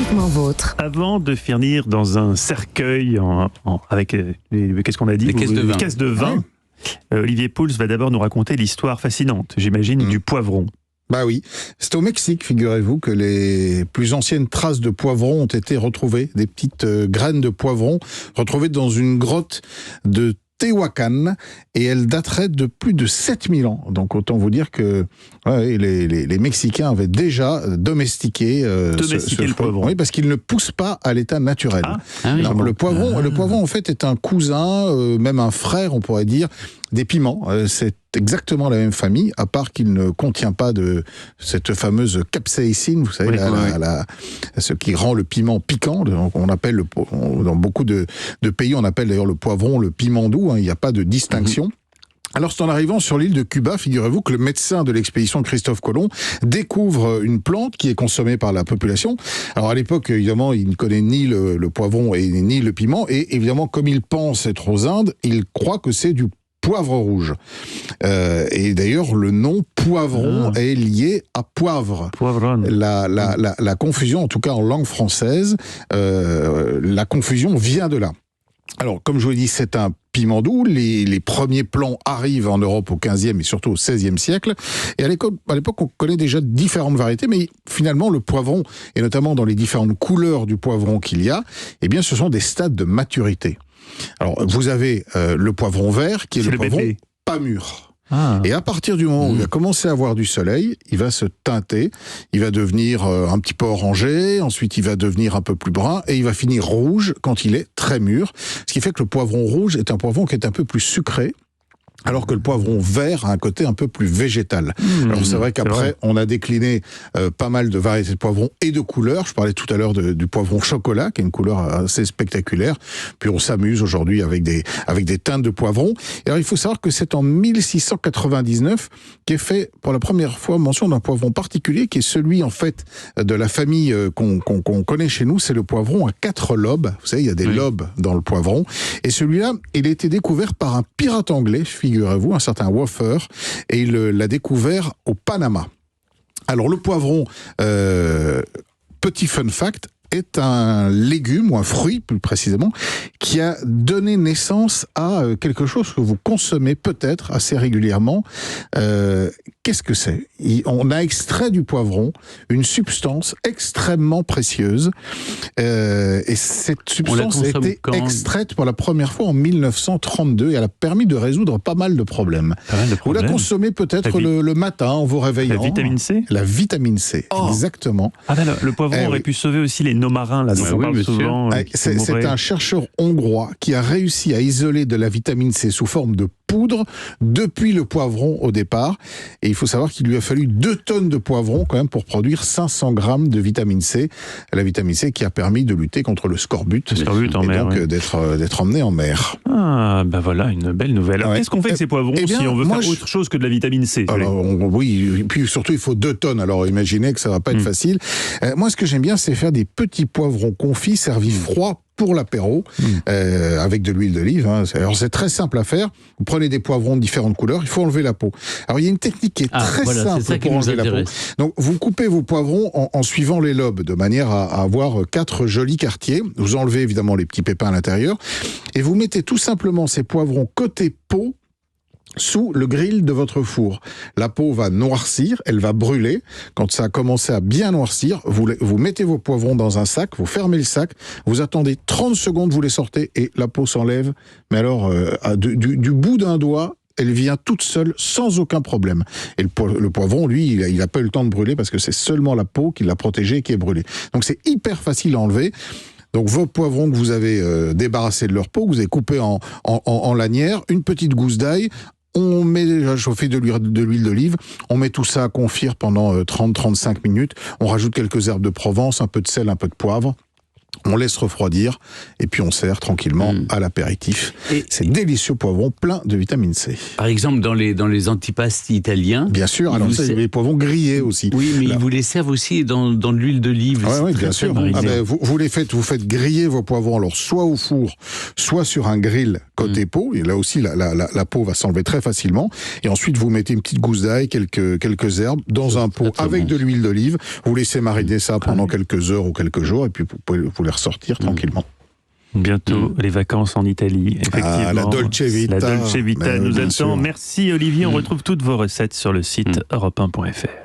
Parfaitement vôtre. Avant de finir dans un cercueil avec qu'est-ce qu'on a dit, les caisses de vin, Olivier Pouls va d'abord nous raconter l'histoire fascinante, j'imagine, du poivron. Bah oui, c'est au Mexique, figurez-vous, que les plus anciennes traces de poivrons ont été retrouvées, des petites graines de poivrons retrouvées dans une grotte de Tehuacan, et elle daterait de plus de 7000 ans. Donc autant vous dire que les Mexicains avaient déjà domestiqué le poivron. Oui, parce qu'il ne pousse pas à l'état naturel. Alors, le poivron en fait est un cousin, même un frère, on pourrait dire, des piments. C'est exactement la même famille, à part qu'il ne contient pas de cette fameuse capsaïcine, vous savez, ce qui rend le piment piquant. Donc on appelle dans beaucoup de pays, on appelle d'ailleurs le poivron le piment doux. Il n'y a pas de distinction. Alors, c'est en arrivant sur l'île de Cuba, figurez-vous, que le médecin de l'expédition Christophe Colomb découvre une plante qui est consommée par la population. Alors, à l'époque, évidemment, il ne connaît ni le poivron et ni le piment. Et évidemment, comme il pense être aux Indes, il croit que c'est du poivre rouge. Et d'ailleurs, le nom poivron est lié à poivre. Poivron. La confusion, en tout cas en langue française, la confusion vient de là. Alors, comme je vous l'ai dit, c'est un piment doux. Les premiers plants arrivent en Europe au XVe et surtout au XVIe siècle. Et à l'époque, on connaît déjà différentes variétés, mais finalement, le poivron, et notamment dans les différentes couleurs du poivron qu'il y a, eh bien, ce sont des stades de maturité. Alors, vous avez le poivron vert, qui est le poivron pas mûr. Et à partir du moment où il va commencer à avoir du soleil, il va se teinter, il va devenir un petit peu orangé, ensuite il va devenir un peu plus brun, et il va finir rouge quand il est très mûr. Ce qui fait que le poivron rouge est un poivron qui est un peu plus sucré, alors que le poivron vert a un côté un peu plus végétal. Alors c'est vrai qu'après, on a décliné pas mal de variétés de poivrons et de couleurs. Je parlais tout à l'heure du poivron chocolat, qui a une couleur assez spectaculaire. Puis on s'amuse aujourd'hui avec des teintes de poivrons. Et alors il faut savoir que c'est en 1699 qu'est fait pour la première fois mention d'un poivron particulier, qui est celui en fait de la famille qu'on connaît chez nous, c'est le poivron à 4 lobes. Vous savez, il y a des lobes dans le poivron. Et celui-là, il a été découvert par un pirate anglais, figurez-vous, un certain Woffer, et il l'a découvert au Panama. Alors le poivron, petit fun fact, est un légume, ou un fruit plus précisément, qui a donné naissance à quelque chose que vous consommez peut-être assez régulièrement. Qu'est-ce que c'est ? On a extrait du poivron une substance extrêmement précieuse, et cette substance a été extraite pour la première fois en 1932, et elle a permis de résoudre pas mal de problèmes. Vous la consommez peut-être le matin en vous réveillant. La vitamine C ? La vitamine C, exactement. Le poivron aurait pu sauver aussi les marins, là, dont on parle souvent. C'est un chercheur hongrois qui a réussi à isoler de la vitamine C sous forme de poudre depuis le poivron au départ. Et il faut savoir qu'il lui a fallu 2 tonnes de poivron quand même pour produire 500 grammes de vitamine C. La vitamine C qui a permis de lutter contre le scorbut. En mer, donc d'être emmené en mer. Ah, ben voilà, une belle nouvelle. Alors, qu'est-ce qu'on fait avec ces poivrons si on veut faire autre chose que de la vitamine C ? Alors, oui, et puis surtout il faut 2 tonnes. Alors imaginez que ça va pas être facile. Moi, ce que j'aime bien, c'est faire des petits poivrons confits servis froids pour l'apéro, avec de l'huile d'olive. Alors c'est très simple à faire. Vous prenez des poivrons de différentes couleurs, il faut enlever la peau. Alors il y a une technique qui est très simple pour enlever la peau. Donc vous coupez vos poivrons en suivant les lobes, de manière à avoir 4 jolis quartiers. Vous enlevez évidemment les petits pépins à l'intérieur, et vous mettez tout simplement ces poivrons côté peau sous le grill de votre four. La peau va noircir, elle va brûler. Quand ça a commencé à bien noircir, vous mettez vos poivrons dans un sac, vous fermez le sac, vous attendez 30 secondes, vous les sortez et la peau s'enlève. Mais alors, du bout d'un doigt, elle vient toute seule, sans aucun problème. Et le poivron, lui, il n'a pas eu le temps de brûler parce que c'est seulement la peau qui l'a protégé et qui est brûlée. Donc c'est hyper facile à enlever. Donc vos poivrons que vous avez débarrassés de leur peau, que vous avez coupés en lanières, une petite gousse d'ail. On met déjà chauffé de l'huile d'olive, on met tout ça à confire pendant 30-35 minutes, on rajoute quelques herbes de Provence, un peu de sel, un peu de poivre. On laisse refroidir et puis on sert tranquillement à l'apéritif. C'est délicieux poivron plein de vitamine C. Par exemple, dans les antipastes italiens... Bien sûr, alors ça, les poivrons grillés aussi. Oui, mais ils vous les servent aussi dans de l'huile d'olive. Oui, bien sûr. Vous faites griller vos poivrons, alors soit au four, soit sur un grill côté peau, et là aussi la peau va s'enlever très facilement, et ensuite vous mettez une petite gousse d'ail, quelques herbes, dans un pot avec de l'huile d'olive, vous laissez mariner ça pendant quelques heures ou quelques jours, et puis vous pouvez les ressortir tranquillement. Bientôt les vacances en Italie, effectivement. La Dolce Vita. La Dolce Vita nous attend. Merci Olivier, on retrouve toutes vos recettes sur le site europe1.fr.